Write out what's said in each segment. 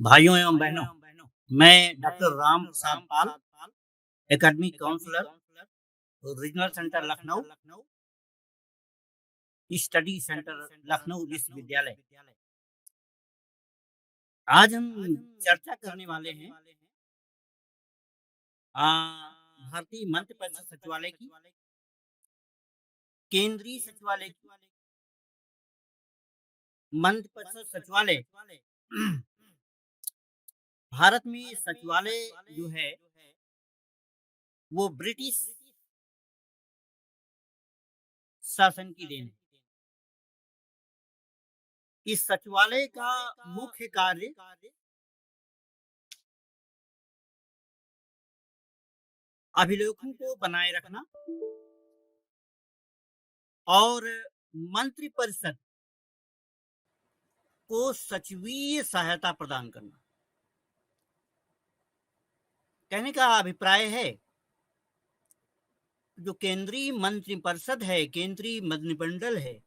भाइयों एवं बहनों, मैं doctor Ram Prasad Pal, academic counsellor, regional centre Lucknow, study centre Lucknow विश्वविद्यालय। आज हम चर्चा करने वाले हैं आ, भारतीय मंत्रि परिषद सचिवालय की, केंद्रीय सचिवालय की, मंत्रि परिषद सचिवालय। भारत में सचिवालय जो है वो ब्रिटिश शासन की देन है। इस सचिवालय का मुख्य कार्य अभिलेखों को बनाए रखना और मंत्रिपरिषद को सचिवीय सहायता प्रदान करना। कहने का अभिप्राय है जो केंद्रीय मंत्रिपरिषद है, केंद्रीय मंत्रिमंडल है,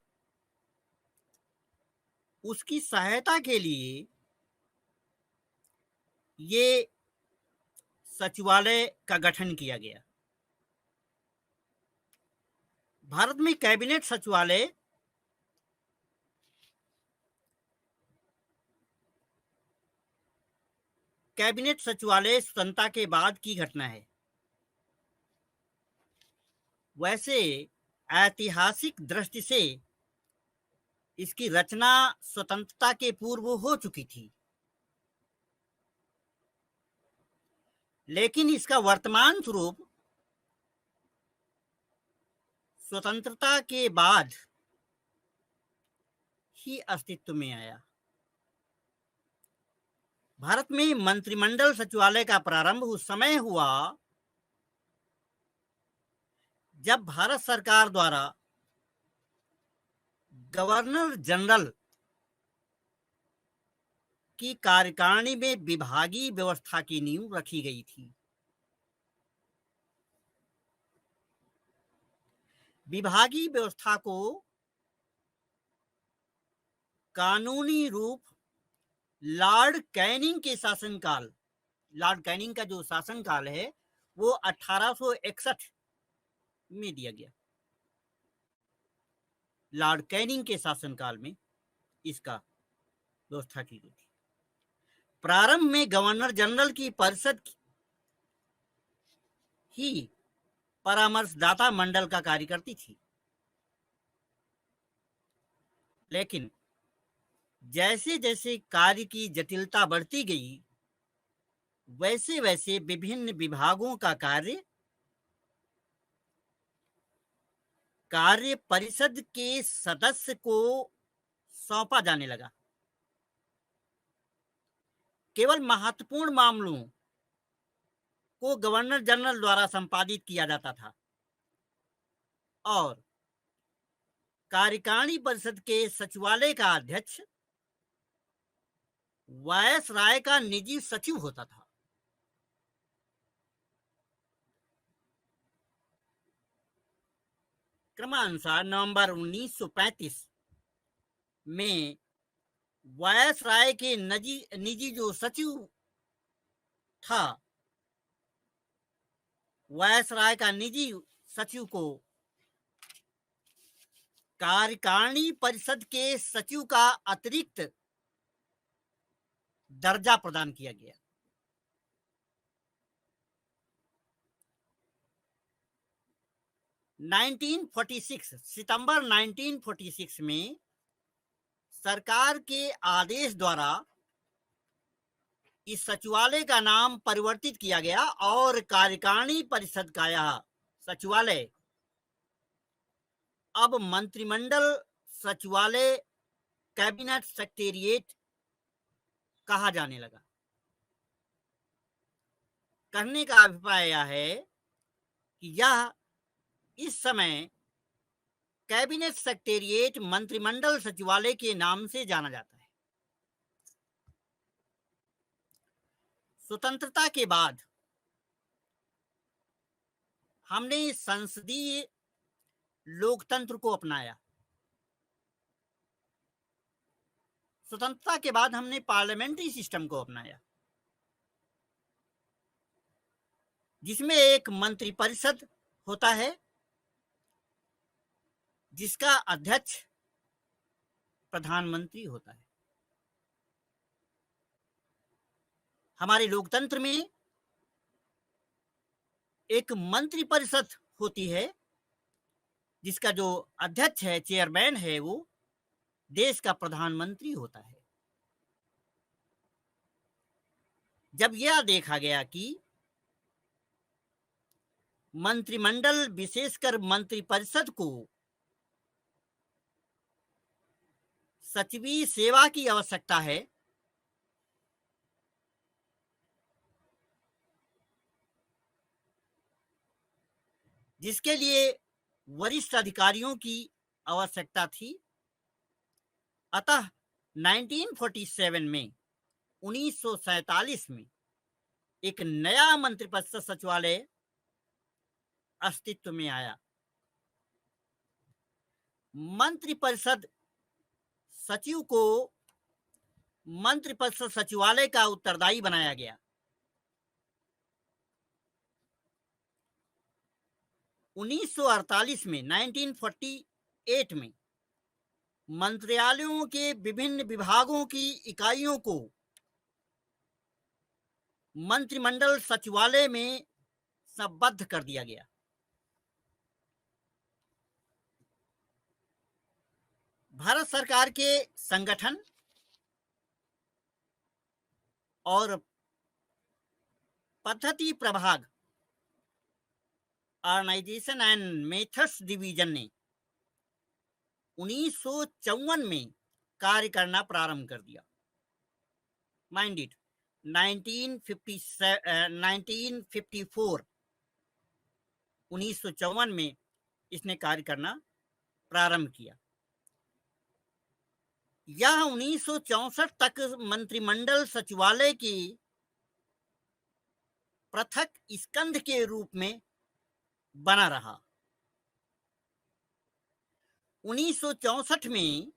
उसकी सहायता के लिए ये सचिवालय का गठन किया गया। भारत में कैबिनेट सचिवालय स्वतंत्रता के बाद की घटना है। वैसे ऐतिहासिक दृष्टि से इसकी रचना स्वतंत्रता के पूर्व हो चुकी थी, लेकिन इसका वर्तमान स्वरूप स्वतंत्रता के बाद ही अस्तित्व में आया। भारत में मंत्रिमंडल सचिवालय का प्रारंभ उस समय हुआ जब भारत सरकार द्वारा गवर्नर जनरल की कार्यकारिणी में विभागीय व्यवस्था की नींव रखी गई थी। विभागीय व्यवस्था को कानूनी रूप लॉर्ड कैनिंग का जो शासनकाल है वो 1861 में दिया गया। लॉर्ड कैनिंग के शासनकाल में इसका व्यवस्था की गई थी। प्रारंभ में गवर्नर जनरल की परिषद ही परामर्शदाता मंडल का कार्य करती थी, लेकिन जैसे जैसे कार्य की जटिलता बढ़ती गई वैसे वैसे विभिन्न विभागों का कार्य परिषद के सदस्य को सौंपा जाने लगा। केवल महत्वपूर्ण मामलों को गवर्नर जनरल द्वारा संपादित किया जाता था और कार्यकारिणी परिषद के सचिवालय का अध्यक्ष वायसराय का निजी सचिव होता था। क्रमानुसार नवंबर 1935 में वायसराय के निजी जो सचिव था, वायसराय का निजी सचिव को कार्यकारिणी परिषद के सचिव का अतिरिक्त दर्जा प्रदान किया गया। सितंबर 1946 में सरकार के आदेश द्वारा इस सचिवालय का नाम परिवर्तित किया गया और कार्यकारिणी परिषद का यह सचिवालय अब मंत्रिमंडल सचिवालय कैबिनेट सेक्रेटेरिएट कहा जाने लगा। कहने का अभिप्राय यह है कि यह इस समय कैबिनेट सेक्रेटेरिएट मंत्रिमंडल सचिवालय के नाम से जाना जाता है। स्वतंत्रता के बाद हमने संसदीय लोकतंत्र को अपनाया। स्वतंत्रता के बाद हमने पार्लियामेंट्री सिस्टम को अपनाया, जिसमें एक मंत्रिपरिषद होता है जिसका अध्यक्ष प्रधानमंत्री होता है। हमारे लोकतंत्र में एक मंत्रिपरिषद होती है जिसका जो अध्यक्ष है, चेयरमैन है, वो देश का प्रधानमंत्री होता है। जब यह देखा गया कि मंत्रिमंडल, विशेषकर मंत्रिपरिषद को सचिवीय सेवा की आवश्यकता है, जिसके लिए वरिष्ठ अधिकारियों की आवश्यकता थी, अतः 1947 में 1947 में एक नया मंत्रिपरिषद सचिवालय अस्तित्व में आया। मंत्रिपरिषद सचिव को मंत्रिपरिषद सचिवालय का उत्तरदायी बनाया गया। 1948 में 1948 में मंत्रालयों के विभिन्न विभागों की इकाइयों को मंत्रिमंडल सचिवालय में संबद्ध कर दिया गया। भारत सरकार के संगठन और पद्धति प्रभाग, ऑर्गेनाइजेशन एंड मेथड्स डिवीजन ने 1954 में कार्य करना प्रारंभ कर दिया। माइंड इट, 1954 में इसने कार्य करना प्रारंभ किया। यह 1964 तक मंत्रिमंडल सचिवालय की पृथक स्कंध के रूप में बना रहा। 1964 में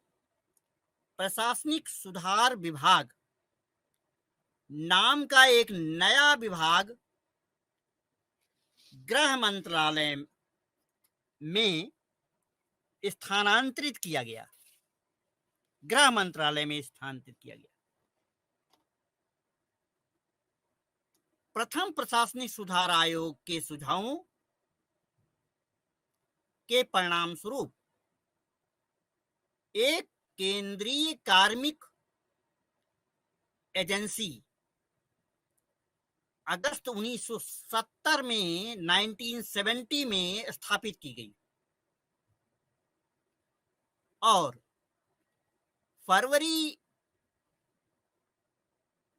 प्रशासनिक सुधार विभाग नाम का एक नया विभाग गृह मंत्रालय में स्थानांतरित किया गया। गृह मंत्रालय में स्थानांतरित किया गया। प्रथम प्रशासनिक सुधार आयोग के सुझावों के परिणाम स्वरूप एक केंद्रीय कार्मिक एजेंसी अगस्त 1970 में 1970 में स्थापित की गई और फरवरी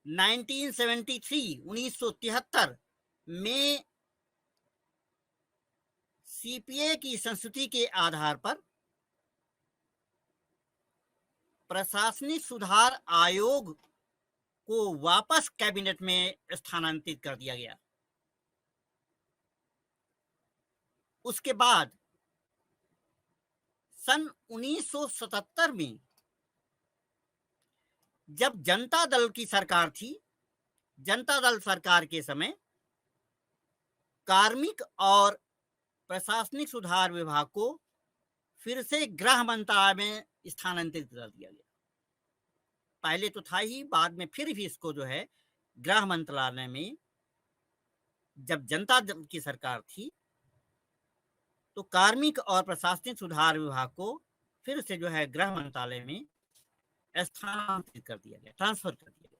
1973 में सीपीए की संस्तुति के आधार पर प्रशासनिक सुधार आयोग को वापस कैबिनेट में स्थानांतरित कर दिया गया। उसके बाद सन 1977 में जब जनता दल की सरकार थी, जनता दल सरकार के समय कार्मिक और प्रशासनिक सुधार विभाग को फिर से गृह मंत्रालय में स्थानांतरित कर दिया गया। पहले तो था ही, बाद में फिर भी इसको जो है गृह मंत्रालय में, जब जनता दल की सरकार थी तो कार्मिक और प्रशासनिक सुधार विभाग को फिर से जो है गृह मंत्रालय में स्थानांतरित कर दिया गया, ट्रांसफर कर दिया गया।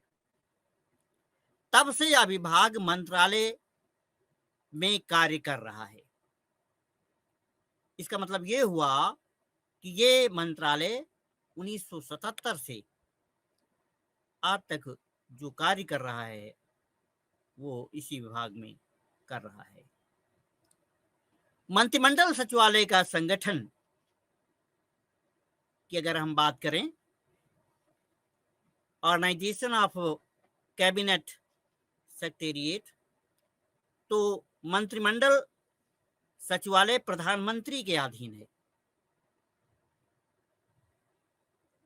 तब से यह विभाग मंत्रालय में कार्य कर रहा है। इसका मतलब ये हुआ कि ये मंत्रालय 1977 से आज तक जो कार्य कर रहा है वो इसी विभाग में कर रहा है। मंत्रिमंडल सचिवालय का संगठन की अगर हम बात करें, ऑर्गेनाइजेशन ऑफ कैबिनेट सेक्रेटेरिएट, तो मंत्रिमंडल सचिवालय प्रधानमंत्री के अधीन है।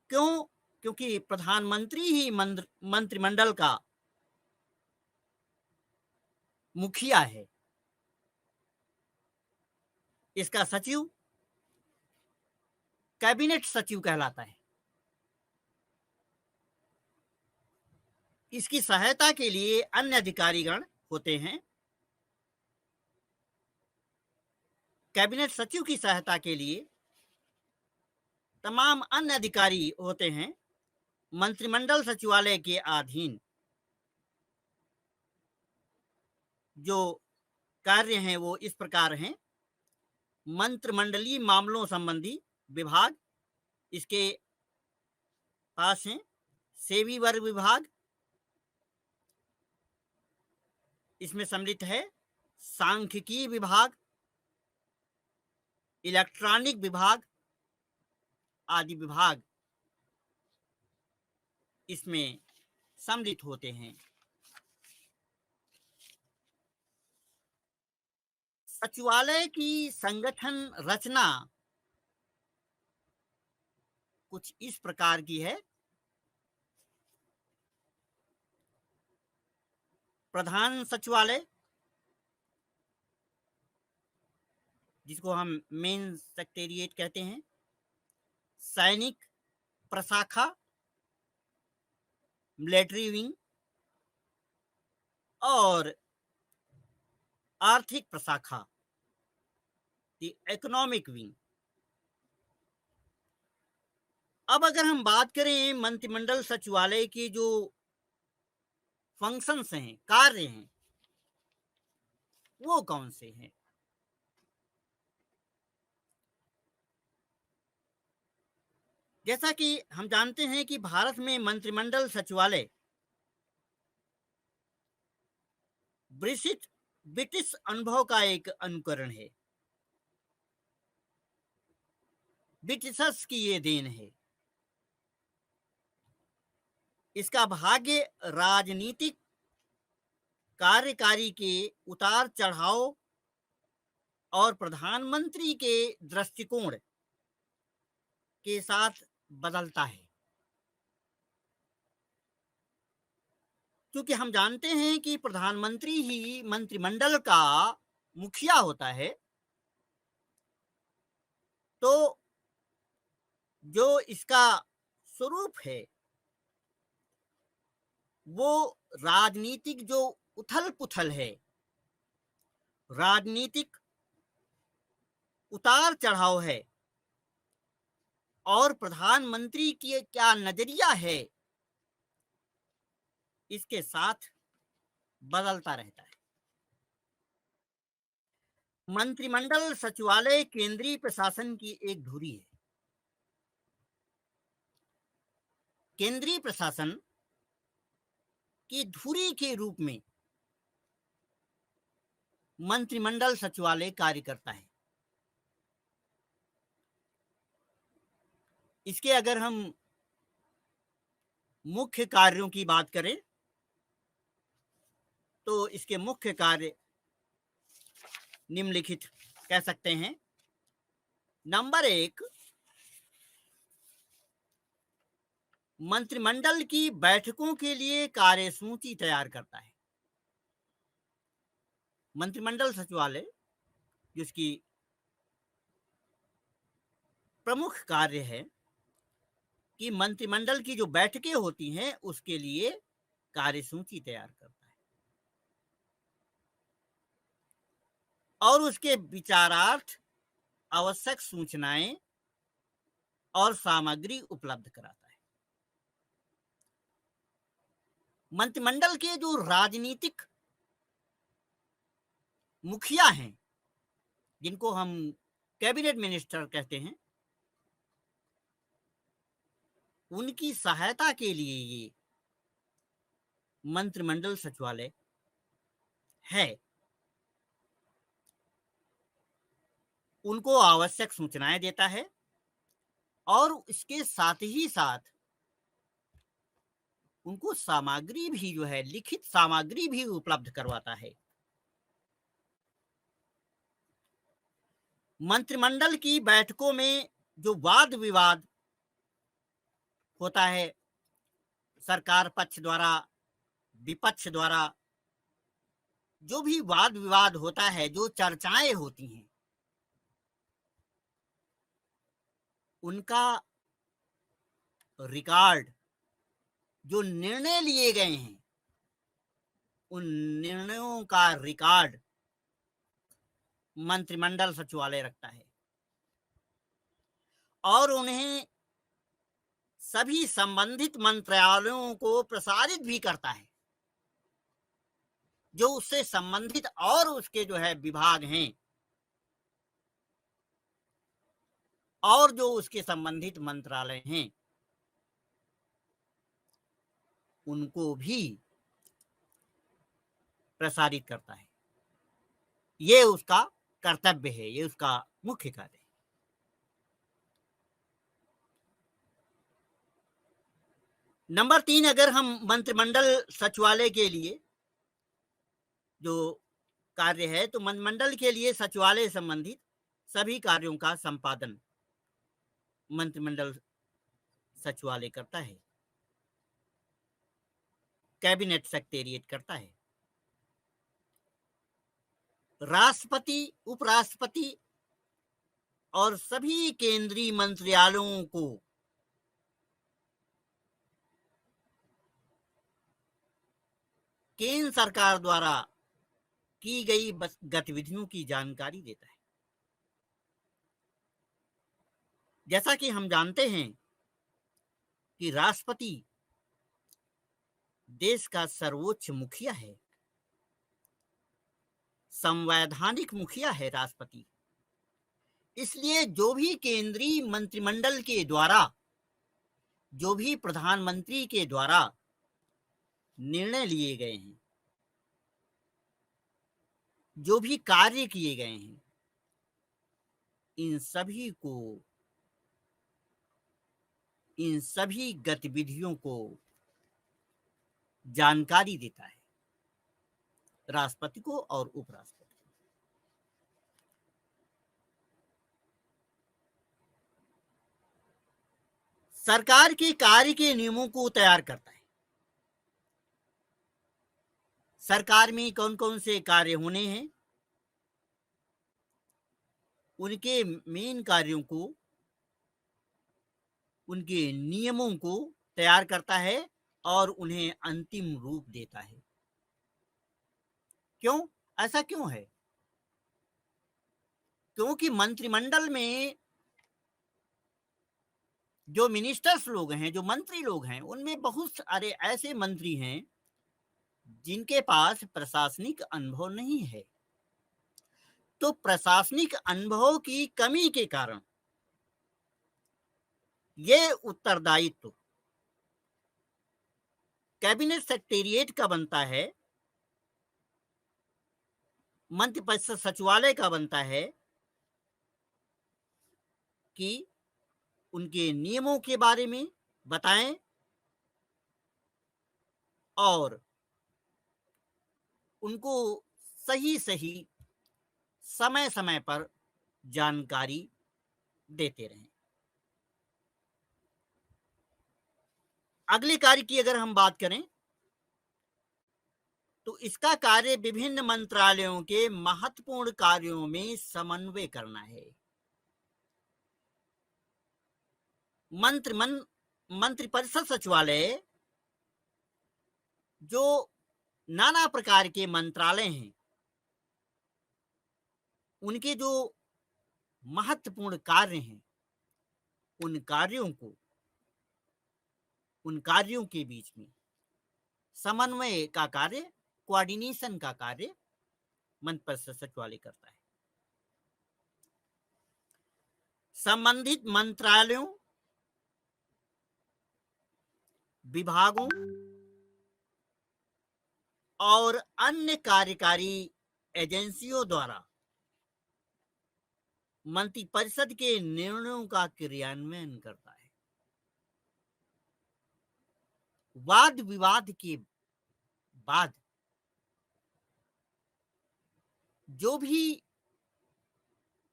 क्यों? क्योंकि प्रधानमंत्री ही मंत्रिमंडल का मुखिया है। इसका सचिव कैबिनेट सचिव कहलाता है। इसकी सहायता के लिए अन्य अधिकारीगण होते हैं। कैबिनेट सचिव की सहायता के लिए तमाम अन्य अधिकारी होते हैं मंत्रिमंडल सचिवालय के अधीन। जो कार्य हैं वो इस प्रकार हैं। मंत्रिमंडलीय मामलों संबंधी विभाग इसके पास हैं। सेवी वर्ग विभाग इसमें सम्मिलित है। सांख्यिकी विभाग, इलेक्ट्रॉनिक विभाग आदि विभाग इसमें सम्मिलित होते हैं। सचिवालय की संगठन रचना कुछ इस प्रकार की है। प्रधान सचिवालय, जिसको हम मेन सेक्रेटेरिएट कहते हैं। सैनिक प्रशाखा, मिलिट्री विंग और आर्थिक प्रशाखा, द इकोनॉमिक विंग। अब अगर हम बात करें मंत्रिमंडल सचिवालय की जो फंक्शंस हैं, कार्य हैं, वो कौन से हैं? जैसा कि हम जानते हैं कि भारत में मंत्रिमंडल सचिवालय ब्रिटिश अनुभव का एक अनुकरण है। ब्रिटिशर्स की ये देन है। इसका भाग्य राजनीतिक कार्यकारी के उतार चढ़ाव और प्रधानमंत्री के दृष्टिकोण के साथ बदलता है। क्योंकि हम जानते हैं कि प्रधानमंत्री ही मंत्रिमंडल का मुखिया होता है, तो जो इसका स्वरूप है वो राजनीतिक जो उथल पुथल है, राजनीतिक उतार चढ़ाव है और प्रधानमंत्री की क्या नजरिया है, इसके साथ बदलता रहता है। मंत्रिमंडल सचिवालय केंद्रीय प्रशासन की एक धुरी है। केंद्रीय प्रशासन की धुरी के रूप में मंत्रिमंडल सचिवालय कार्य करता है। इसके अगर हम मुख्य कार्यों की बात करें तो इसके मुख्य कार्य निम्नलिखित कह सकते हैं। नंबर 1, मंत्रिमंडल की बैठकों के लिए कार्यसूची तैयार करता है। मंत्रिमंडल सचिवालय जिसकी प्रमुख कार्य है कि मंत्रिमंडल की जो बैठकें होती हैं उसके लिए कार्यसूची तैयार करता है और उसके विचारार्थ आवश्यक सूचनाएं और सामग्री उपलब्ध कराता है। मंत्रिमंडल के जो राजनीतिक मुखिया हैं, जिनको हम कैबिनेट मिनिस्टर कहते हैं, उनकी सहायता के लिए ये मंत्रिमंडल सचिवालय है। उनको आवश्यक सूचनाएं देता है और इसके साथ ही साथ उनको सामग्री भी जो है, लिखित सामग्री भी उपलब्ध करवाता है। मंत्रिमंडल की बैठकों में जो वाद विवाद होता है, सरकार पक्ष द्वारा, विपक्ष द्वारा जो भी वाद विवाद होता है, जो चर्चाएं होती हैं, उनका रिकॉर्ड, जो निर्णय लिए गए हैं, उन निर्णयों का रिकॉर्ड मंत्रिमंडल सचिवालय रखता है और उन्हें सभी संबंधित मंत्रालयों को प्रसारित भी करता है, जो उससे संबंधित और उसके जो है विभाग हैं और जो उसके संबंधित मंत्रालय हैं, उनको भी प्रसारित करता है। ये उसका कर्तव्य है, ये उसका मुख्य कार्य है। नंबर 3, अगर हम मंत्रिमंडल सचिवालय के लिए जो कार्य है, तो मंत्रिमंडल के लिए सचिवालय संबंधित सभी कार्यों का संपादन मंत्रिमंडल सचिवालय करता है, कैबिनेट सेक्रेटेरिएट करता है। राष्ट्रपति, उपराष्ट्रपति और सभी केंद्रीय मंत्रालयों को केंद्र सरकार द्वारा की गई गतिविधियों की जानकारी देता है। जैसा कि हम जानते हैं कि राष्ट्रपति देश का सर्वोच्च मुखिया है, संवैधानिक मुखिया है राष्ट्रपति। इसलिए जो भी केंद्रीय मंत्रिमंडल के द्वारा, जो भी प्रधानमंत्री के द्वारा निर्णय लिए गए हैं, जो भी कार्य किए गए हैं, इन सभी गतिविधियों को जानकारी देता है राष्ट्रपति को और उपराष्ट्रपति को। सरकार के कार्य के नियमों को तैयार करता है। सरकार में कौन कौन से कार्य होने हैं, उनके मेन कार्यों को, उनके नियमों को तैयार करता है और उन्हें अंतिम रूप देता है। क्यों? ऐसा क्यों है? क्योंकि मंत्रिमंडल में जो मिनिस्टर्स लोग हैं, जो मंत्री लोग हैं, उनमें बहुत सारे ऐसे मंत्री हैं जिनके पास प्रशासनिक अनुभव नहीं है। तो प्रशासनिक अनुभव की कमी के कारण ये उत्तरदायित्व कैबिनेट सेक्रेटेरिएट का बनता है, मंत्रिपरिषद सचिवालय का बनता है कि उनके नियमों के बारे में बताएं और उनको सही सही समय समय पर जानकारी देते रहें। अगले कार्य की अगर हम बात करें तो इसका कार्य विभिन्न मंत्रालयों के महत्वपूर्ण कार्यों में समन्वय करना है। मंत्रिपरिषद सचिवालय जो नाना प्रकार के मंत्रालय हैं, उनके जो महत्वपूर्ण कार्य हैं, उन कार्यों के बीच में समन्वय का कार्य, कोऑर्डिनेशन का कार्य मंत्रिपरिषद सचिवालय करता है। संबंधित मंत्रालयों, विभागों और अन्य कार्यकारी एजेंसियों द्वारा मंत्रिपरिषद के निर्णयों का क्रियान्वयन करता है। वाद विवाद के बाद जो भी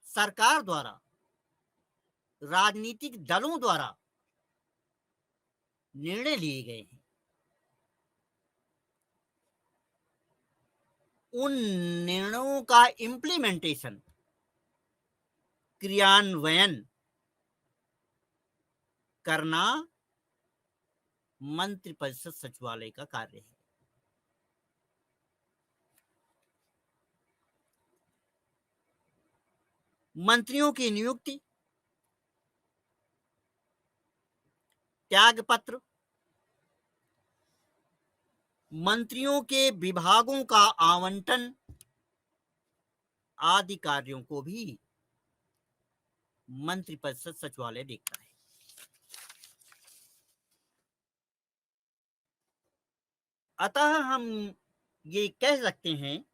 सरकार द्वारा, राजनीतिक दलों द्वारा निर्णय लिए गए हैं, उन निर्णयों का इम्प्लीमेंटेशन, क्रियान्वयन करना मंत्रिपरिषद सचिवालय का कार्य है। मंत्रियों की नियुक्ति, त्यागपत्र, मंत्रियों के विभागों का आवंटन आदि कार्यों को भी मंत्रिपरिषद सचिवालय देखता है। अतः हम ये कह सकते हैं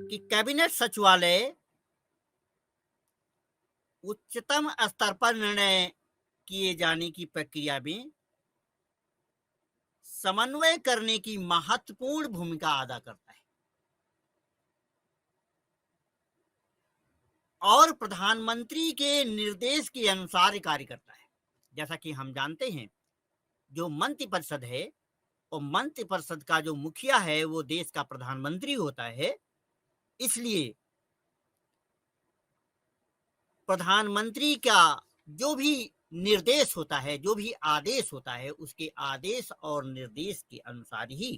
कि कैबिनेट सचिवालय उच्चतम स्तर पर निर्णय किए जाने की प्रक्रिया में समन्वय करने की महत्वपूर्ण भूमिका अदा करता है और प्रधानमंत्री के निर्देश के अनुसार कार्य करता है। जैसा कि हम जानते हैं, जो मंत्रिपरिषद है और मंत्रिपरिषद का जो मुखिया है वो देश का प्रधानमंत्री होता है। इसलिए प्रधानमंत्री का जो भी निर्देश होता है, जो भी आदेश होता है, उसके आदेश और निर्देश के अनुसार ही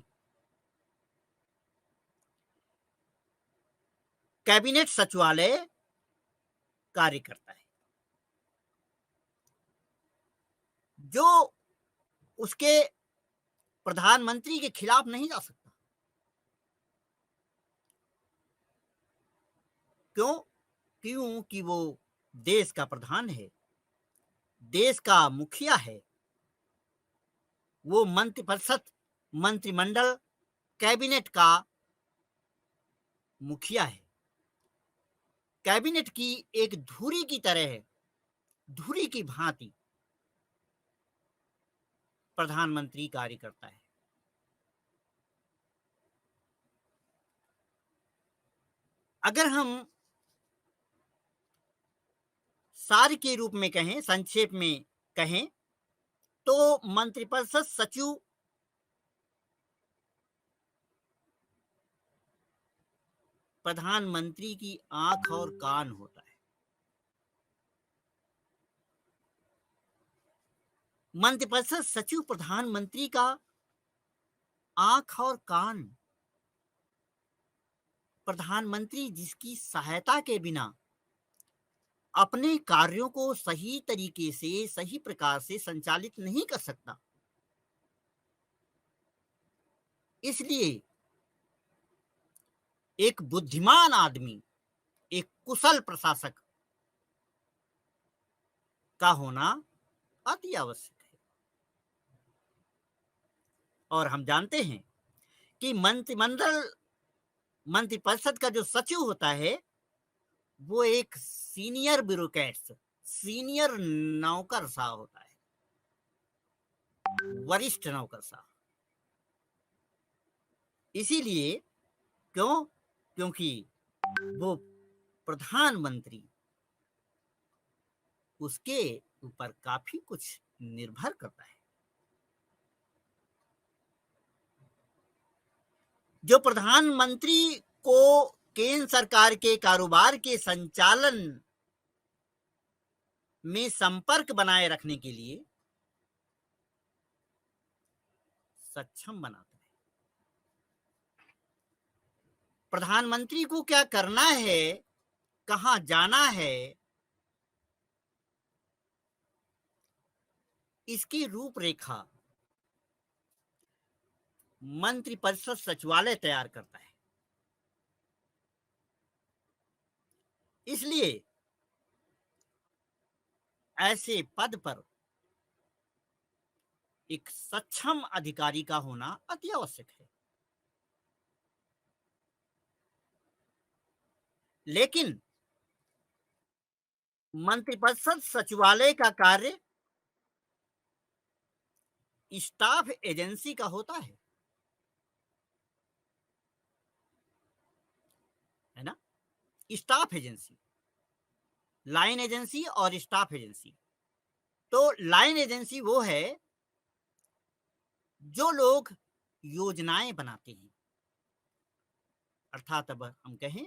कैबिनेट सचिवालय कार्य करता है। जो उसके प्रधानमंत्री के खिलाफ नहीं जा सकता। क्यों? क्योंकि वो देश का प्रधान है, देश का मुखिया है, वो मंत्रिपरिषद, मंत्रिमंडल, कैबिनेट का मुखिया है। कैबिनेट की एक धुरी की तरह है, धुरी की भांति प्रधानमंत्री कार्य करता है। अगर हम सार के रूप में कहें, संक्षेप में कहें, तो मंत्रिपरिषद सचिव प्रधानमंत्री की आंख और कान होता है। मंत्रिपरिषद सचिव प्रधानमंत्री का आंख और कान, प्रधानमंत्री जिसकी सहायता के बिना अपने कार्यों को सही तरीके से, सही प्रकार से संचालित नहीं कर सकता। इसलिए एक बुद्धिमान आदमी, एक कुशल प्रशासक का होना अति आवश्यक है। और हम जानते हैं कि मंत्रिपरिषद का जो सचिव होता है वो एक सीनियर ब्यूरोक्रेट्स, सीनियर नौकरशाह होता है, वरिष्ठ नौकरशाह। इसीलिए क्यों? क्योंकि वो प्रधानमंत्री, उसके ऊपर काफी कुछ निर्भर करता है। जो प्रधानमंत्री को केंद्र सरकार के कारोबार के संचालन में संपर्क बनाए रखने के लिए सक्षम बनाता है। प्रधानमंत्री को क्या करना है, कहां जाना है, इसकी रूपरेखा मंत्रिपरिषद सचिवालय तैयार करता है। इसलिए ऐसे पद पर एक सक्षम अधिकारी का होना अति आवश्यक है। लेकिन मंत्रिपरिषद सचिवालय का कार्य स्टाफ एजेंसी का होता है ना? स्टाफ एजेंसी, लाइन एजेंसी और स्टाफ एजेंसी। तो लाइन एजेंसी वो है जो लोग योजनाएं बनाते हैं, अर्थात अब हम कहें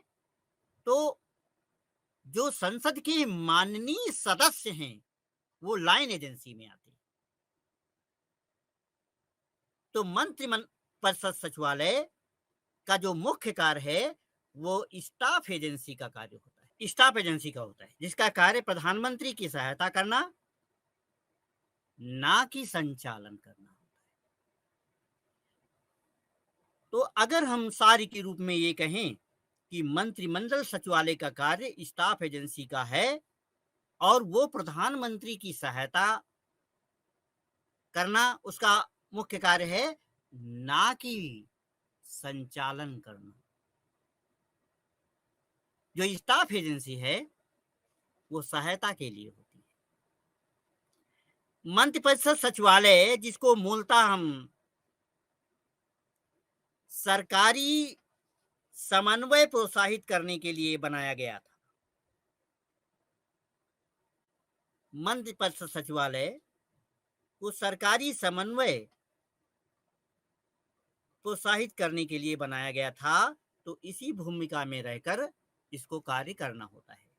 तो जो संसद के माननीय सदस्य हैं वो लाइन एजेंसी में आते हैं। तो परिषद सचिवालय का जो मुख्य कार्य है वो स्टाफ एजेंसी का कार्य होता है, स्टाफ एजेंसी का होता है, जिसका कार्य प्रधानमंत्री की सहायता करना, ना कि संचालन करना होता है। तो अगर हम सारी के रूप में ये कहें कि मंत्रिमंडल सचिवालय का कार्य स्टाफ एजेंसी का है और वो प्रधानमंत्री की सहायता करना उसका मुख्य कार्य है, ना कि संचालन करना। जो स्टाफ एजेंसी है वो सहायता के लिए होती है। मंत्रिपरिषद सचिवालय, जिसको मूलतः हम सरकारी समन्वय प्रोत्साहित करने के लिए बनाया गया था, मंत्रिपरिषद सचिवालय को सरकारी समन्वय प्रोत्साहित करने के लिए बनाया गया था। तो इसी भूमिका में रहकर इसको कार्य करना होता है।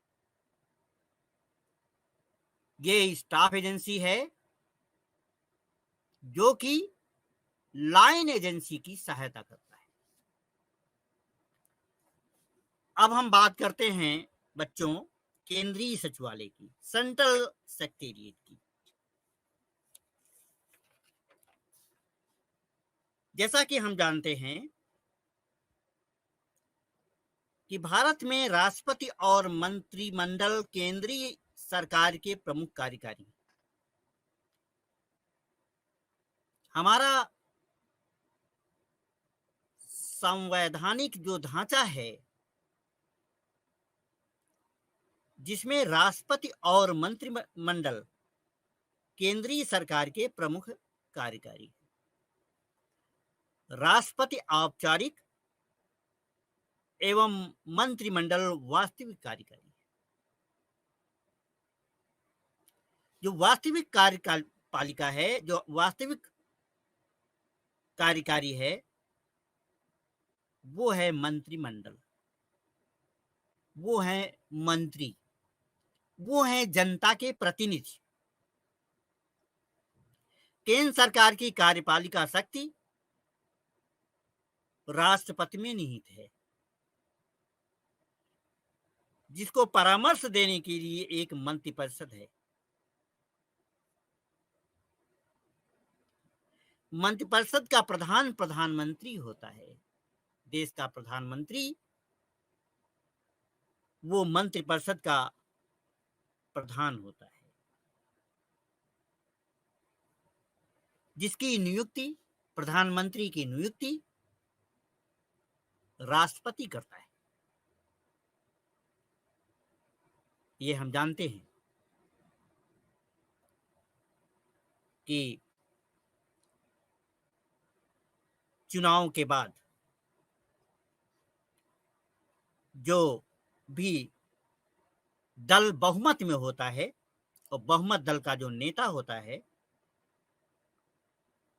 ये स्टाफ एजेंसी है जो कि लाइन एजेंसी की सहायता करता है। अब हम बात करते हैं बच्चों केंद्रीय सचिवालय की, सेंट्रल सेक्रेटेरिएट की। जैसा कि हम जानते हैं कि भारत में राष्ट्रपति और मंत्रिमंडल केंद्रीय सरकार के प्रमुख कार्यकारी। हमारा संवैधानिक जो ढांचा है जिसमें राष्ट्रपति और मंत्रिमंडल केंद्रीय सरकार के प्रमुख कार्यकारी। राष्ट्रपति औपचारिक एवं मंत्रिमंडल वास्तविक कार्यकारी। जो वास्तविक कार्यपालिका है, जो वास्तविक कार्यकारी है, वो है मंत्रिमंडल, वो है मंत्री, वो है जनता के प्रतिनिधि। केंद्र सरकार की कार्यपालिका शक्ति राष्ट्रपति में निहित है, जिसको परामर्श देने के लिए एक मंत्रिपरिषद है। मंत्रिपरिषद का प्रधान प्रधानमंत्री होता है। देश का प्रधानमंत्री वो मंत्रिपरिषद का प्रधान होता है, जिसकी नियुक्ति, प्रधानमंत्री की नियुक्ति राष्ट्रपति करता है। ये हम जानते हैं कि चुनाव के बाद जो भी दल बहुमत में होता है और बहुमत दल का जो नेता होता है,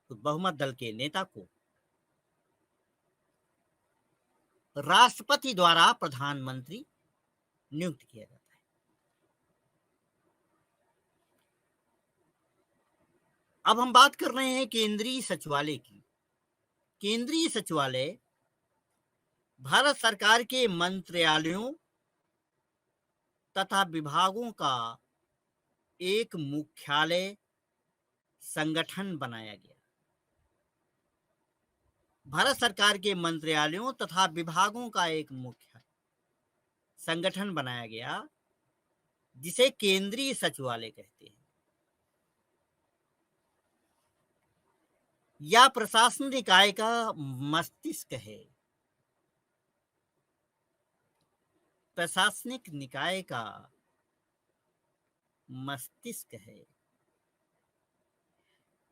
तो बहुमत दल के नेता को राष्ट्रपति द्वारा प्रधानमंत्री नियुक्त किया जाता है। अब हम बात कर रहे हैं केंद्रीय सचिवालय की। केंद्रीय सचिवालय भारत सरकार के मंत्रालयों तथा विभागों का एक मुख्यालय संगठन बनाया गया। भारत सरकार के मंत्रालयों तथा विभागों का एक मुख्य संगठन बनाया गया, जिसे केंद्रीय सचिवालय कहते हैं। या प्रशासन निकाय का मस्तिष्क है। प्रशासनिक निकाय का मस्तिष्क है,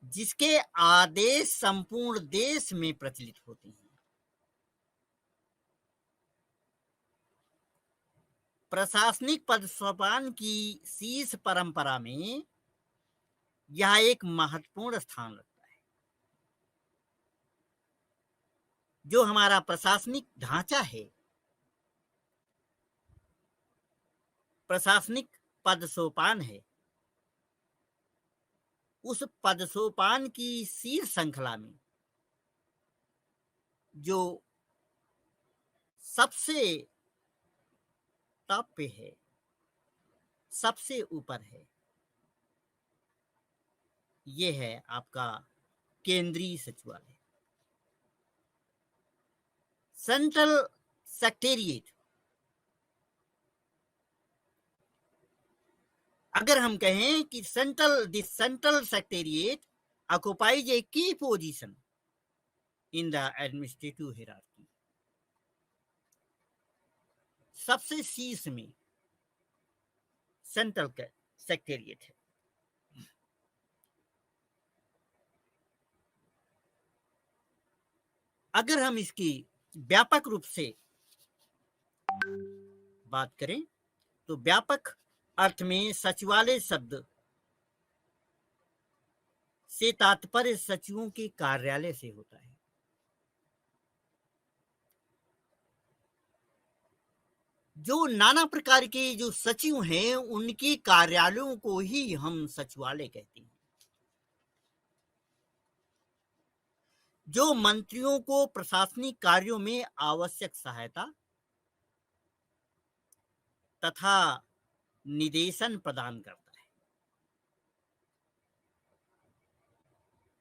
जिसके आदेश संपूर्ण देश में प्रचलित होते हैं। प्रशासनिक पदस्वपान की शीर्ष परंपरा में यह एक महत्वपूर्ण स्थान रखता है। जो हमारा प्रशासनिक ढांचा है, प्रशासनिक पदसोपान है, उस पदसोपान की शीर्ष श्रृंखला में जो सबसे टॉप पे है, सबसे ऊपर है, ये है आपका केंद्रीय सचिवालय, सेंट्रल सेक्रेटेरिएट। अगर हम कहें कि central secretariat occupies a key position in the administrative hierarchy, सबसे शीर्ष में सेंट्रल सेक्रेटेरिएट है। अगर हम इसकी व्यापक रूप से बात करें तो व्यापक अर्थ में सचिवालय शब्द से तात्पर्य सचिवों के कार्यालय से होता है। जो नाना प्रकार के जो सचिव हैं उनके कार्यालयों को ही हम सचिवालय कहते हैं। जो मंत्रियों को प्रशासनिक कार्यों में आवश्यक सहायता तथा निर्देशन प्रदान करता है।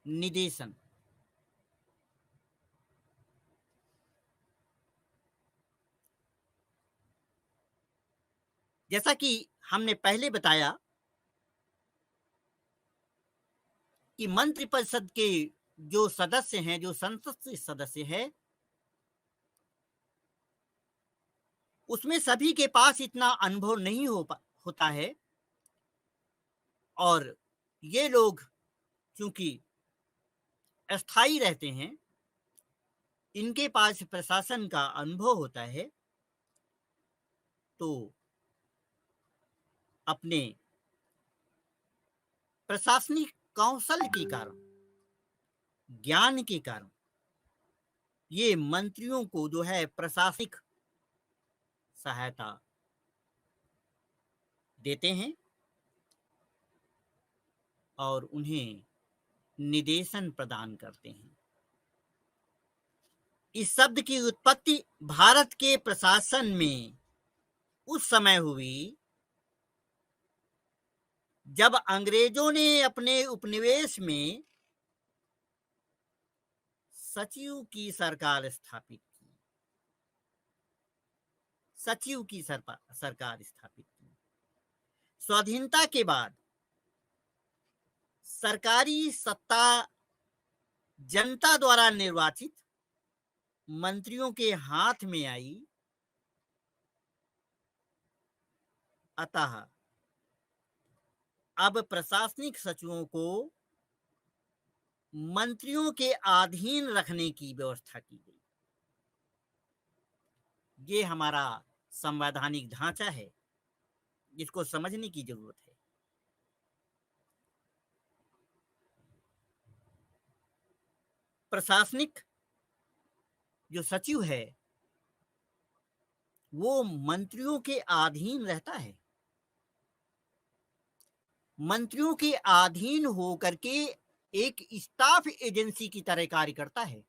निर्देशन जैसा कि हमने पहले बताया कि मंत्रिपरिषद के जो सदस्य हैं, जो संसद के सदस्य हैं, उसमें सभी के पास इतना अनुभव नहीं होता है और ये लोग चूंकि अस्थायी रहते हैं, इनके पास प्रशासन का अनुभव होता है, तो अपने प्रशासनिक कौशल के कारण, ज्ञान के कारण ये मंत्रियों को जो है प्रशासनिक सहायता देते हैं और उन्हें निर्देशन प्रदान करते हैं। इस शब्द की उत्पत्ति भारत के प्रशासन में उस समय हुई जब अंग्रेजों ने अपने उपनिवेश में सचिव की सरकार स्थापित की। सचिव की सरकार स्थापित की। स्वाधीनता के बाद सरकारी सत्ता जनता द्वारा निर्वाचित मंत्रियों के हाथ में आई, अतः अब प्रशासनिक सचिवों को मंत्रियों के अधीन रखने की व्यवस्था की गई। ये हमारा संवैधानिक ढांचा है जिसको समझने की जरूरत है। प्रशासनिक जो सचिव है वो मंत्रियों के अधीन रहता है। मंत्रियों के अधीन होकर के एक स्टाफ एजेंसी की तरह कार्य करता है।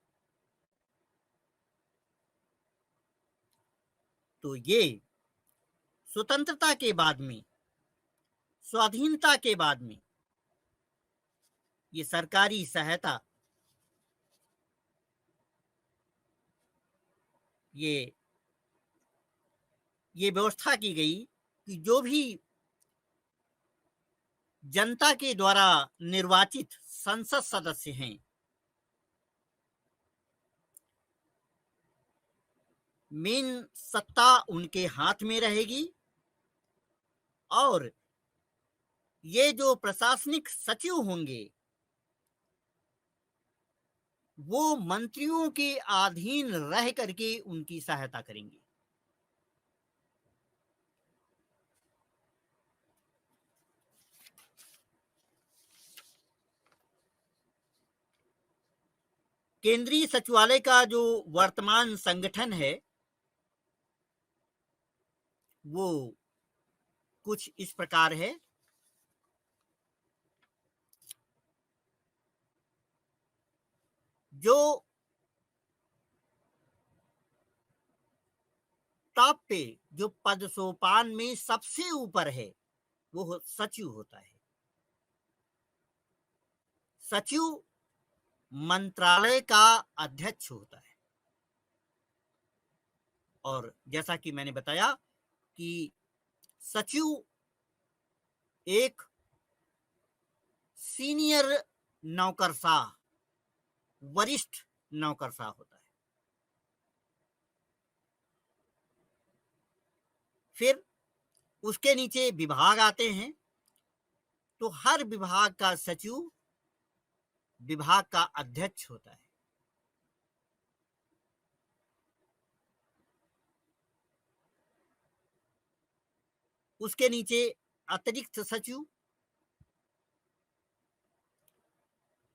तो ये स्वतंत्रता के बाद में, स्वाधीनता के बाद में ये सरकारी सहायता, ये व्यवस्था की गई कि जो भी जनता के द्वारा निर्वाचित संसद सदस्य हैं, मेन सत्ता उनके हाथ में रहेगी और ये जो प्रशासनिक सचिव होंगे वो मंत्रियों के अधीन रह करके उनकी सहायता करेंगे। केंद्रीय सचिवालय का जो वर्तमान संगठन है वो कुछ इस प्रकार है। जो टॉप पे, जो पद सोपान में सबसे ऊपर है, वो सचिव होता है। सचिव मंत्रालय का अध्यक्ष होता है। और जैसा कि मैंने बताया कि सचिव एक सीनियर नौकरशाह, वरिष्ठ नौकरशाह होता है। फिर उसके नीचे विभाग आते हैं, तो हर विभाग का सचिव विभाग का अध्यक्ष होता है। उसके नीचे अतिरिक्त सचिव,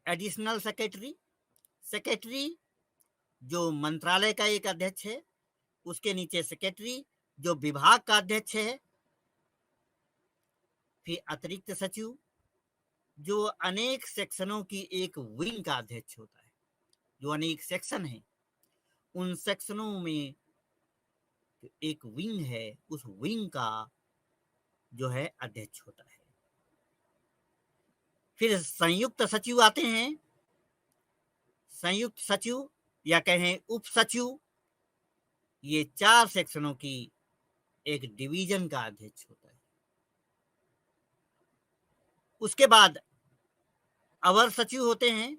एडिशनल सेक्रेटरी, सेक्रेटरी जो मंत्रालय का एक अध्यक्ष है, उसके नीचे सेक्रेटरी जो विभाग का अध्यक्ष है, फिर अतिरिक्त सचिव जो अनेक सेक्शनों की एक विंग का अध्यक्ष होता है। जो अनेक सेक्शन हैं, उन सेक्शनों में एक विंग है, उस विंग का जो है अध्यक्ष होता है। फिर संयुक्त सचिव आते हैं। संयुक्त सचिव या कहें उप सचिव, ये 4 सेक्शनों की एक डिवीजन का अध्यक्ष होता है। उसके बाद अवर सचिव होते हैं,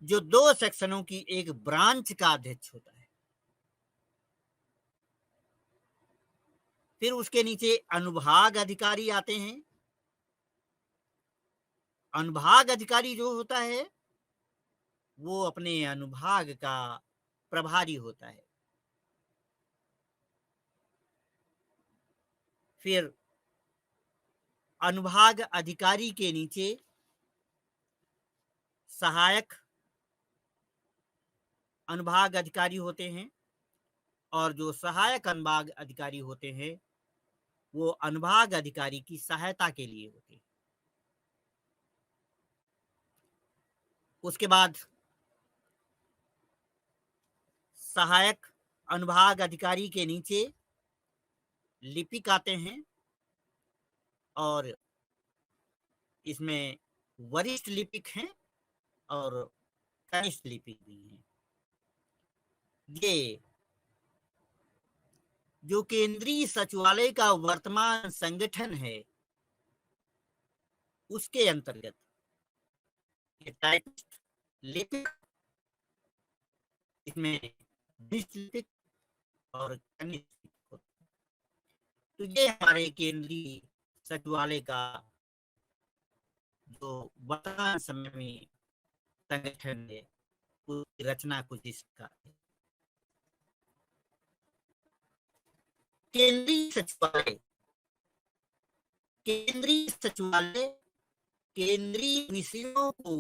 जो 2 सेक्शनों की एक ब्रांच का अध्यक्ष होता है। फिर उसके नीचे अनुभाग अधिकारी आते हैं। अनुभाग अधिकारी जो होता है वो अपने अनुभाग का प्रभारी होता है। फिर अनुभाग अधिकारी के नीचे सहायक अनुभाग अधिकारी होते हैं, और जो सहायक अनुभाग अधिकारी होते हैं वो अनुभाग अधिकारी की सहायता के लिए होते हैं। उसके बाद सहायक अनुभाग अधिकारी के नीचे लिपिक आते हैं, और इसमें वरिष्ठ लिपिक हैं और कनिष्ठ लिपिक भी हैं। ये जो केंद्रीय सचिवालय का वर्तमान संगठन है उसके अंतर्गत ये टाइपिस्ट, लिपिक, इसमें वरिष्ठ लिपिक और कनिष्ठ लिपिक होते हैं। तो ये हमारे केंद्रीय सचिवालय का जो वर्तमान समय में संगठन है उसकी रचना कुछ इस प्रकार है। केंद्रीय सचिवालय, केंद्रीय सचिवालय केंद्रीय विषयों को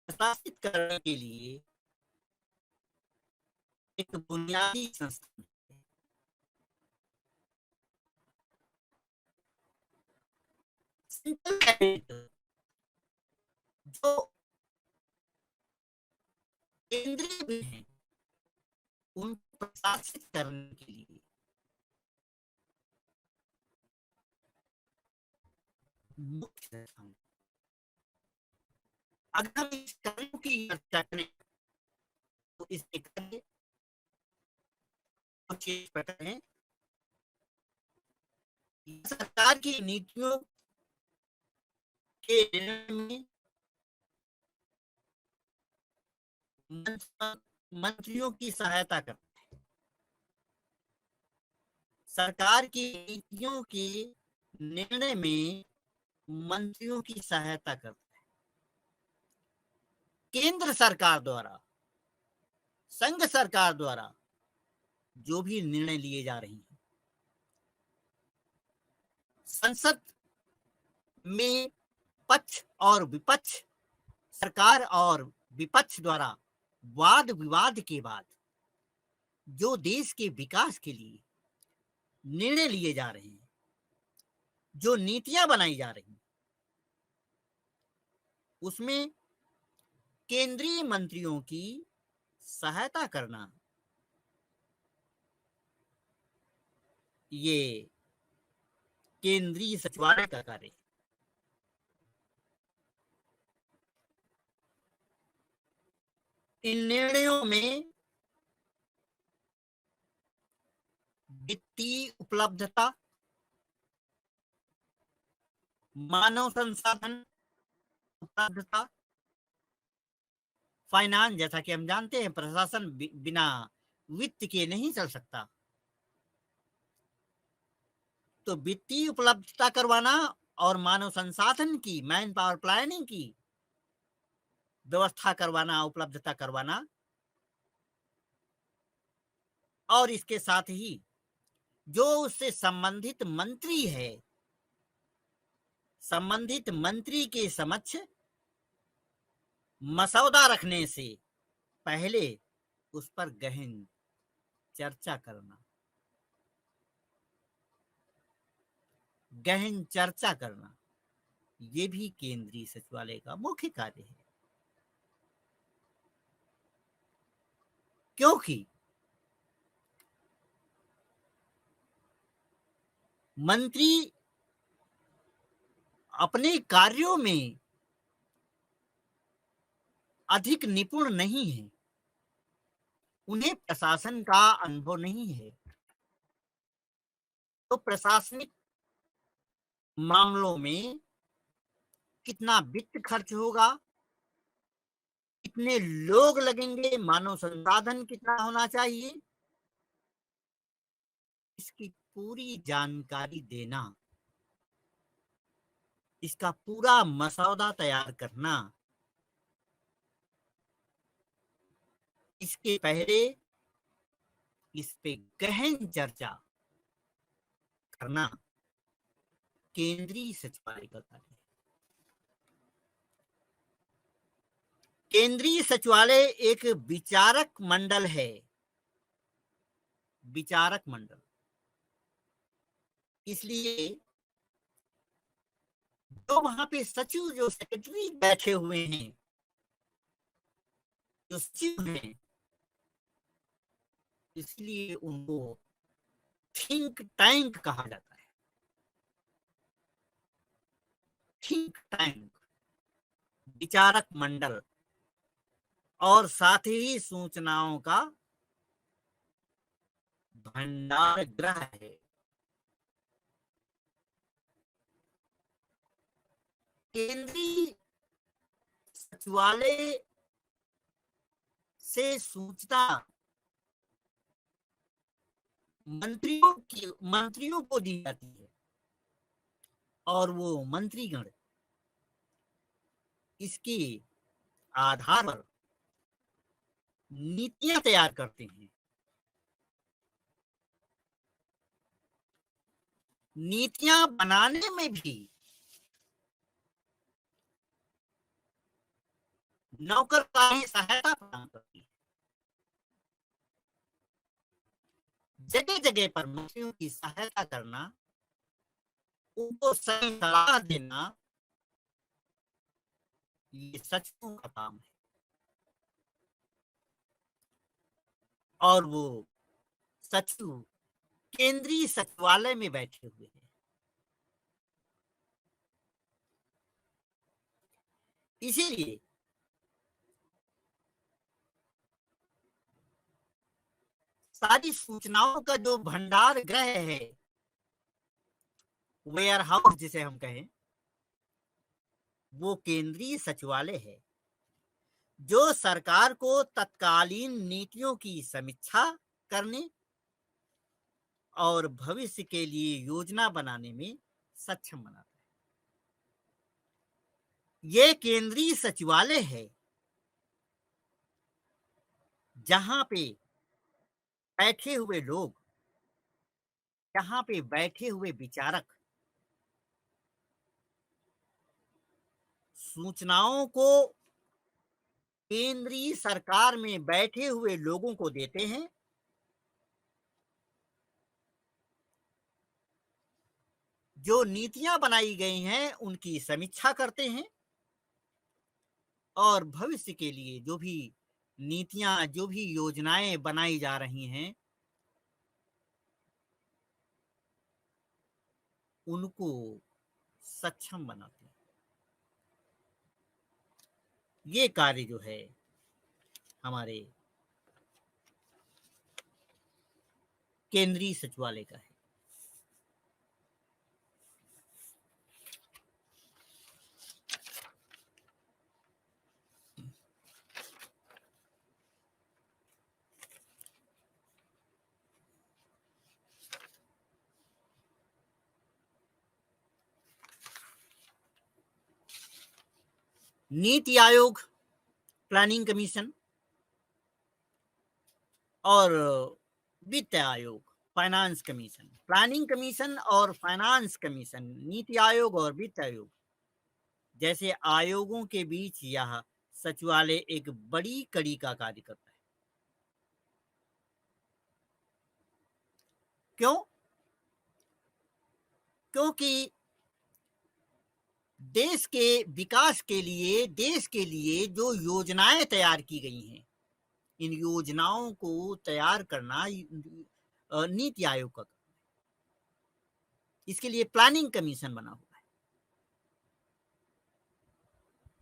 प्रशासित करने के लिए एक बुनियादी संस्थान है। सेंट्रल कैबिनेट जो केंद्रीय भी हैं उनको प्रशासित करने के लिए मुख्य संस्थान। अगर हम इस कार्यों की चर्चा करें तो इसके कार्य कुछ इस प्रकार हैं। सरकार की नीतियों के निर्णय में मंत्रियों की सहायता करता है। सरकार की नीतियों के निर्णय में मंत्रियों की सहायता करता है। केंद्र सरकार द्वारा, संघ सरकार द्वारा जो भी निर्णय लिए जा रहे हैं, संसद में पक्ष और विपक्ष, सरकार और विपक्ष द्वारा वाद विवाद के बाद जो देश के विकास के लिए निर्णय लिए जा रहे हैं, जो नीतियां बनाई जा रही हैं, उसमें केंद्रीय मंत्रियों की सहायता करना, ये केंद्रीय सचिवालय का कार्य है। इन निर्णयों में वित्तीय उपलब्धता, मानव संसाधन उपलब्धता, फाइनेंस, जैसा कि हम जानते हैं प्रशासन बिना वित्त के नहीं चल सकता, तो वित्तीय उपलब्धता करवाना और मानव संसाधन की, मैन पावर प्लानिंग की व्यवस्था करवाना, उपलब्धता करवाना, और इसके साथ ही जो उससे संबंधित मंत्री है, संबंधित मंत्री के समक्ष मसौदा रखने से पहले उस पर गहन चर्चा करना, गहन चर्चा करना, ये भी केंद्रीय सचिवालय का मुख्य कार्य है। क्योंकि मंत्री अपने कार्यों में अधिक निपुण नहीं है, उन्हें प्रशासन का अनुभव नहीं है, तो प्रशासनिक मामलों में कितना वित्त खर्च होगा, कितने लोग लगेंगे, मानव संसाधन कितना होना चाहिए, इसकी पूरी जानकारी देना, इसका पूरा मसौदा तैयार करना, इसके पहले इस पे गहन चर्चा करना केंद्रीय सचिवालय का कार्य है। केंद्रीय सचिवालय एक विचारक मंडल है, विचारक मंडल, इसलिए जो वहां पे सचिव, जो सेक्रेटरी बैठे हुए हैं, जो सचिव हैं, इसलिए उनको थिंक टैंक कहा जाता है। थिंक टैंक, विचारक मंडल, और साथ ही सूचनाओं का भंडार गृह है। केंद्रीय सचिवालय से सूचना मंत्रियों को दी जाती है, और वो मंत्रीगण इसके आधार पर नीतियां तैयार करते हैं। नीतियां बनाने में भी नौकरशाही सहायता प्रदान करती है। जगह जगह पर मंत्रियों की सहायता करना, उनको सही सलाह देना, ये सचिवों का काम है। और वो सचिव केंद्रीय सचिवालय में बैठे हुए हैं। इसीलिए सारी सूचनाओं का जो भंडार गृह है, वेयर हाउस जिसे हम कहें, वो केंद्रीय सचिवालय है, जो सरकार को तत्कालीन नीतियों की समीक्षा करने और भविष्य के लिए योजना बनाने में सक्षम बनाता है। ये केंद्रीय सचिवालय है जहां पे बैठे हुए लोग, जहां पे बैठे हुए विचारक सूचनाओं को केंद्रीय सरकार में बैठे हुए लोगों को देते हैं, जो नीतियां बनाई गई हैं उनकी समीक्षा करते हैं और भविष्य के लिए जो भी नीतियां, जो भी योजनाएं बनाई जा रही हैं, उनको सक्षम बनाते हैं। ये कार्य जो है हमारे केंद्रीय सचिवालय का है। नीति आयोग, प्लानिंग कमीशन और वित्त आयोग, फाइनेंस कमीशन। प्लानिंग कमीशन और फाइनेंस कमीशन, नीति आयोग और वित्त आयोग जैसे आयोगों के बीच यह सचिवालय एक बड़ी कड़ी का कार्य करता है। क्यों? क्योंकि देश के विकास के लिए, देश के लिए जो योजनाएं तैयार की गई हैं, इन योजनाओं को तैयार करना नीति आयोग का काम है। इसके लिए प्लानिंग कमीशन बना हुआ है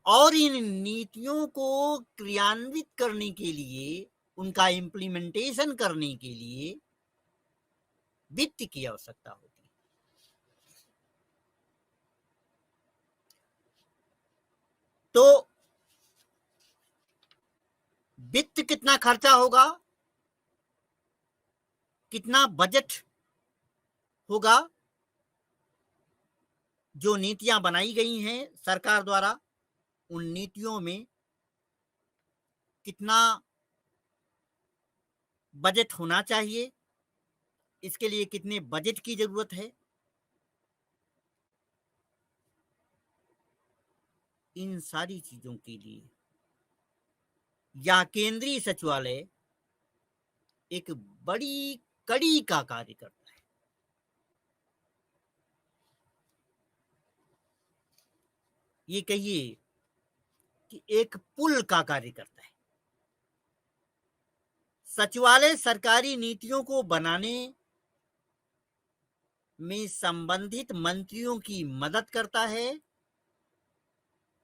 और इन नीतियों को क्रियान्वित करने के लिए, उनका इम्प्लीमेंटेशन करने के लिए वित्त की आवश्यकता होती है। तो वित्त कितना खर्चा होगा, कितना बजट होगा, जो नीतियां बनाई गई हैं सरकार द्वारा, उन नीतियों में कितना बजट होना चाहिए, इसके लिए कितने बजट की जरूरत है, इन सारी चीजों के लिए यह केंद्रीय सचिवालय एक बड़ी कड़ी का कार्य करता है। ये कहिए कि एक पुल का कार्य करता है। सचिवालय सरकारी नीतियों को बनाने में संबंधित मंत्रियों की मदद करता है।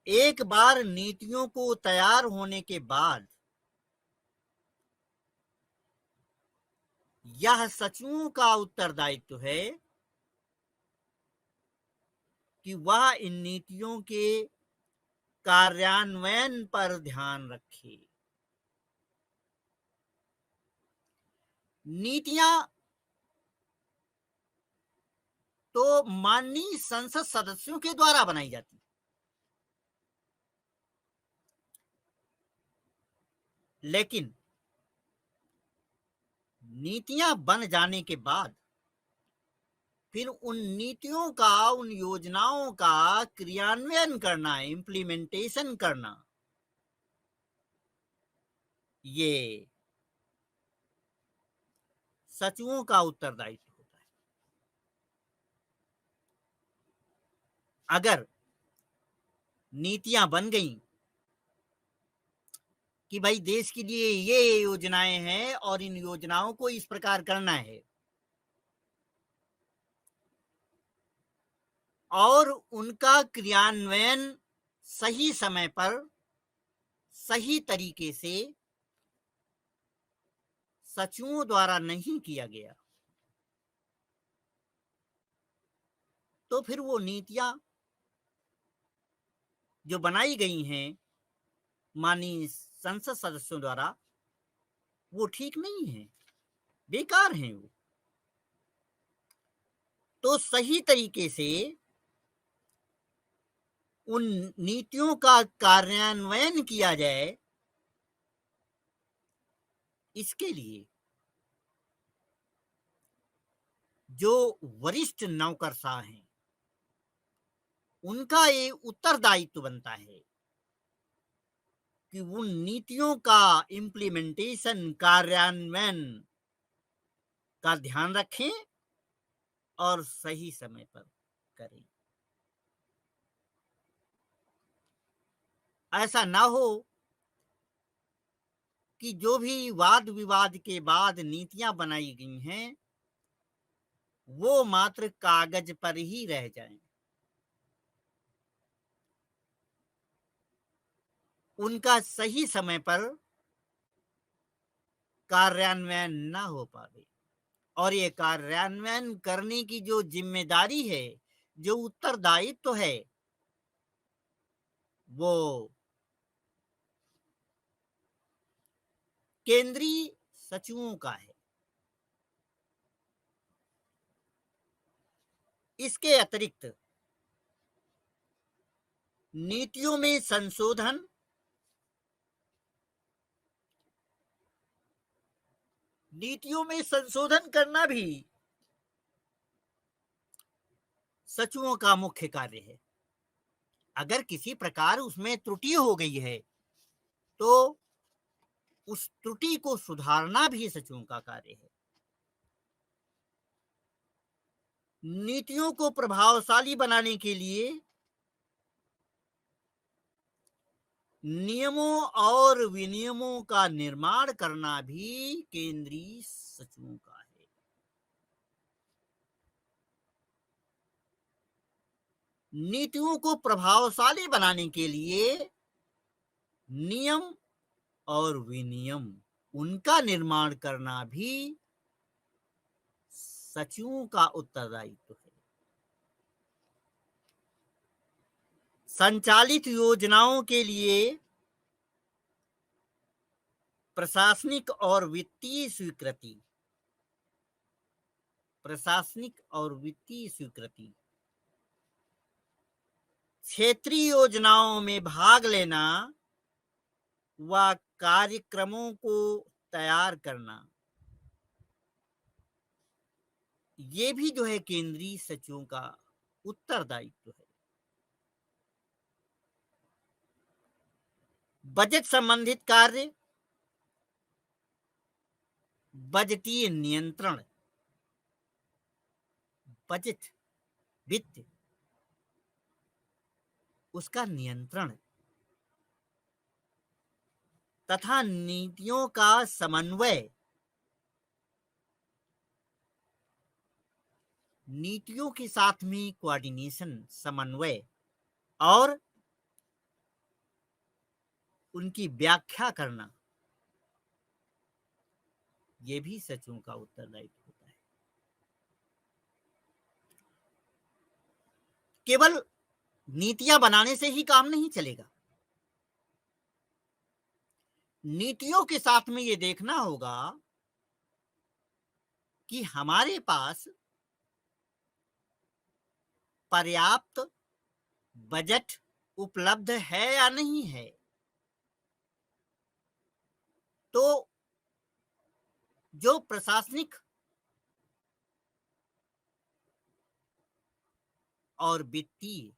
एक बार नीतियों को तैयार होने के बाद यह सचिवों का उत्तरदायित्व है कि वह इन नीतियों के कार्यान्वयन पर ध्यान रखे। नीतियां तो माननीय संसद सदस्यों के द्वारा बनाई जाती, लेकिन नीतियां बन जाने के बाद फिर उन नीतियों का, उन योजनाओं का क्रियान्वयन करना, इम्प्लीमेंटेशन करना, ये सचिवों का उत्तरदायित्व होता है। अगर नीतियां बन गई कि भाई देश के लिए ये योजनाएं हैं और इन योजनाओं को इस प्रकार करना है, और उनका क्रियान्वयन सही समय पर, सही तरीके से सचिवों द्वारा नहीं किया गया, तो फिर वो नीतियां जो बनाई गई हैं माननीय संसद सदस्यों द्वारा, वो ठीक नहीं है, बेकार हैं वो। तो सही तरीके से उन नीतियों का कार्यान्वयन किया जाए, इसके लिए जो वरिष्ठ नौकरशाह हैं उनका ये उत्तरदायित्व बनता है कि उन नीतियों का इम्प्लीमेंटेशन, कार्यान्वयन का ध्यान रखें और सही समय पर करें। ऐसा ना हो कि जो भी वाद विवाद के बाद नीतियां बनाई गई हैं वो मात्र कागज पर ही रह जाएं। उनका सही समय पर कार्यान्वयन ना हो पावे और ये कार्यान्वयन करने की जो जिम्मेदारी है, जो उत्तरदायित्व है, वो केंद्रीय सचिवों का है। इसके अतिरिक्त नीतियों में संशोधन करना भी सचिवों का मुख्य कार्य है। अगर किसी प्रकार उसमें त्रुटि हो गई है तो उस त्रुटि को सुधारना भी सचिवों का कार्य है। नीतियों को प्रभावशाली बनाने के लिए नियमों और विनियमों का निर्माण करना भी केंद्रीय सचिवों का है। नीतियों को प्रभावशाली बनाने के लिए नियम और विनियम उनका निर्माण करना भी सचिवों का उत्तरदायित्व है। संचालित योजनाओं के लिए प्रशासनिक और वित्तीय स्वीकृति क्षेत्रीय योजनाओं में भाग लेना व कार्यक्रमों को तैयार करना, ये भी जो है केंद्रीय सचिवों का उत्तरदायित्व है। बजट संबंधित कार्य, बजटीय नियंत्रण, बजट वित्त उसका नियंत्रण तथा नीतियों का समन्वय, नीतियों के साथ में कोऑर्डिनेशन, समन्वय और उनकी व्याख्या करना, ये भी सचिवों का उत्तरदायित्व होता है। केवल नीतियां बनाने से ही काम नहीं चलेगा। नीतियों के साथ में ये देखना होगा कि हमारे पास पर्याप्त बजट उपलब्ध है या नहीं है। तो जो प्रशासनिक और वित्तीय,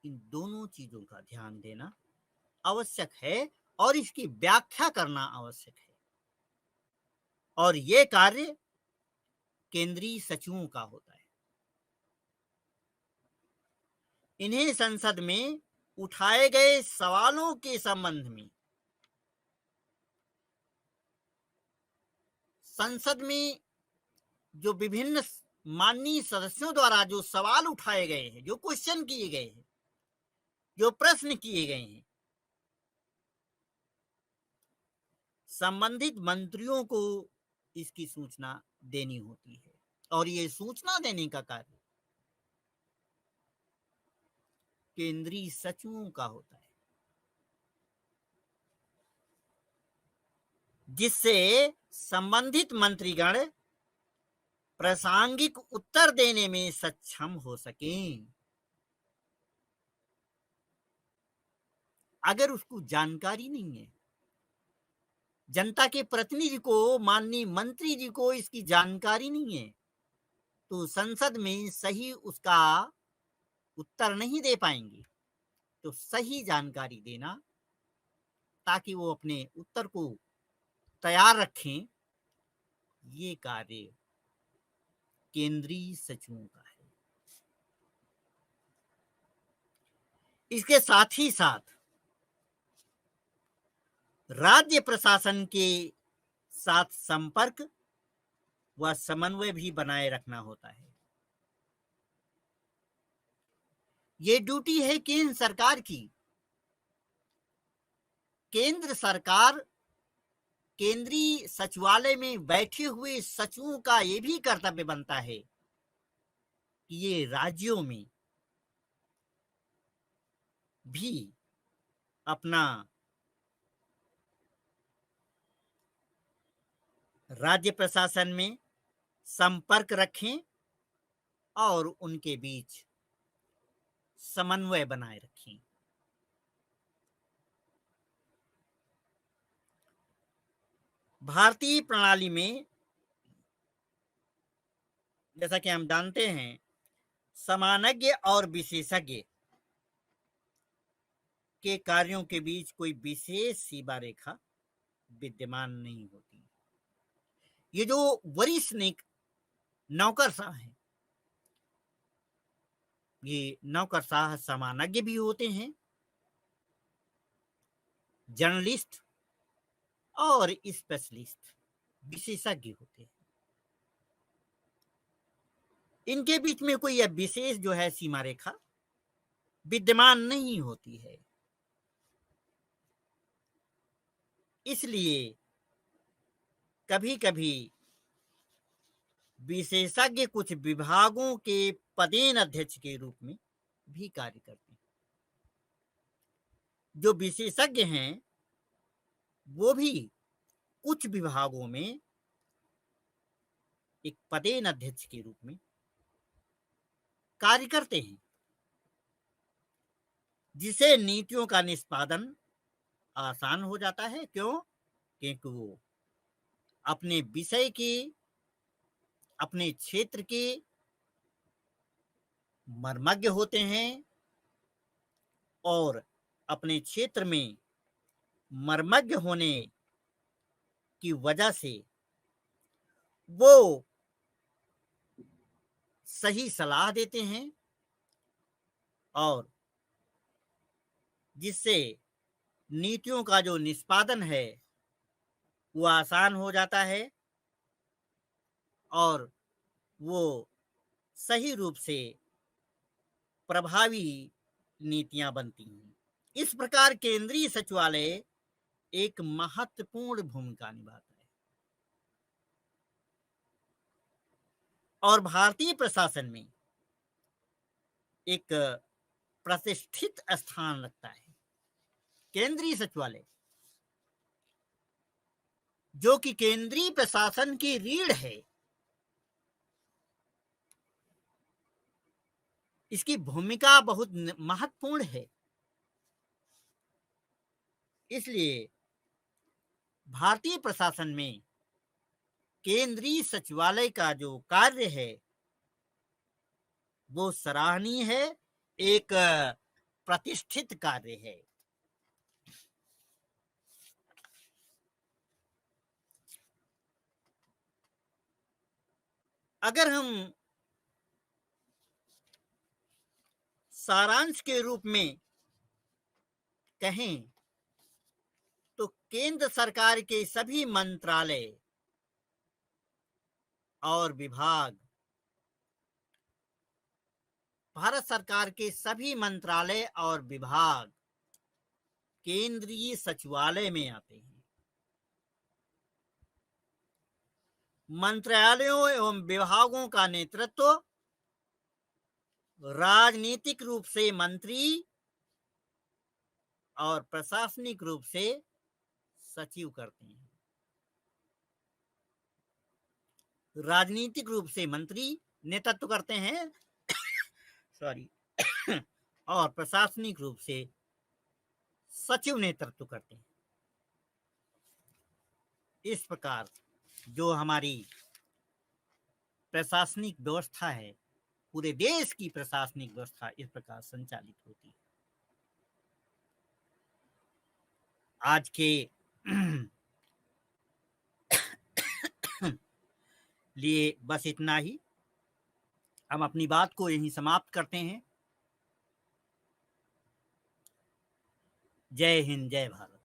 इन दोनों चीजों का ध्यान देना आवश्यक है और इसकी व्याख्या करना आवश्यक है। और ये कार्य केंद्रीय सचिवों का होता है। इन्हें संसद में उठाए गए सवालों के संबंध में संसद में जो विभिन्न माननीय सदस्यों द्वारा जो सवाल उठाए गए हैं, जो क्वेश्चन किए गए हैं, जो प्रश्न किए गए हैं, संबंधित मंत्रियों को इसकी सूचना देनी होती है और ये सूचना देने का कार्य केंद्रीय सचिवों का होता है, जिससे संबंधित मंत्रीगण प्रासंगिक उत्तर देने में सक्षम हो सकें। अगर उसको जानकारी नहीं है, जनता के प्रतिनिधि को, माननीय मंत्री जी को इसकी जानकारी नहीं है, तो संसद में सही उसका उत्तर नहीं दे पाएंगे तो सही जानकारी देना ताकि वो अपने उत्तर को तैयार रखें, ये कार्य केंद्रीय सचिवों का है। इसके साथ ही साथ राज्य प्रशासन के साथ संपर्क व समन्वय भी बनाए रखना होता है। ये ड्यूटी है केंद्र सरकार की। केंद्र सरकार केंद्रीय सचिवालय में बैठे हुए सचिवों का ये भी कर्तव्य बनता है कि ये राज्यों में भी अपना राज्य प्रशासन में संपर्क रखें और उनके बीच समन्वय बनाए रखें। भारतीय प्रणाली में जैसा कि हम जानते हैं, सामान्यज्ञ और विशेषज्ञ के कार्यों के बीच कोई विशेष सीमा रेखा विद्यमान नहीं होती। ये जो वरिष्ठ नौकरशाह हैं, ये नौकरशाह सामान्यज्ञ भी होते हैं, जर्नलिस्ट और स्पेशलिस्ट विशेषज्ञ होते हैं। इनके बीच में कोई विशेष जो है सीमा रेखा विद्यमान नहीं होती है। इसलिए कभी कभी विशेषज्ञ कुछ विभागों के पदेन अध्यक्ष के रूप में भी कार्य करते हैं। जो विशेषज्ञ हैं वो भी कुछ विभागों में एक पदेन अध्यक्ष के रूप में कार्य करते हैं, जिसे नीतियों का निष्पादन आसान हो जाता है। क्यों? क्योंकि वो अपने विषय की, अपने क्षेत्र के मर्मज्ञ होते हैं और अपने क्षेत्र में मर्मज्ञ होने की वजह से वो सही सलाह देते हैं और जिससे नीतियों का जो निष्पादन है वो आसान हो जाता है और वो सही रूप से प्रभावी नीतियां बनती हैं। इस प्रकार केंद्रीय सचिवालय एक महत्वपूर्ण भूमिका निभाता है और भारतीय प्रशासन में एक प्रतिष्ठित स्थान रखता है। केंद्रीय सचिवालय जो कि केंद्रीय प्रशासन की रीढ़ है, इसकी भूमिका बहुत महत्वपूर्ण है। इसलिए भारतीय प्रशासन में केंद्रीय सचिवालय का जो कार्य है वो सराहनीय है, एक प्रतिष्ठित कार्य है। अगर हम सारांश के रूप में कहें तो केंद्र सरकार के सभी मंत्रालय और विभाग, भारत सरकार के सभी मंत्रालय और विभाग केंद्रीय सचिवालय में आते हैं। मंत्रालयों एवं विभागों का नेतृत्व राजनीतिक रूप से मंत्री और प्रशासनिक रूप से सचिव करते हैं। राजनीतिक रूप से मंत्री नेतृत्व करते हैं सॉरी और प्रशासनिक रूप से सचिव नेतृत्व करते हैं। इस प्रकार जो हमारी प्रशासनिक व्यवस्था है पूरे देश की प्रशासनिक व्यवस्था इस प्रकार संचालित होती है। आज के लिए बस इतना ही। हम अपनी बात को यहीं समाप्त करते हैं। जय हिंद, जय भारत।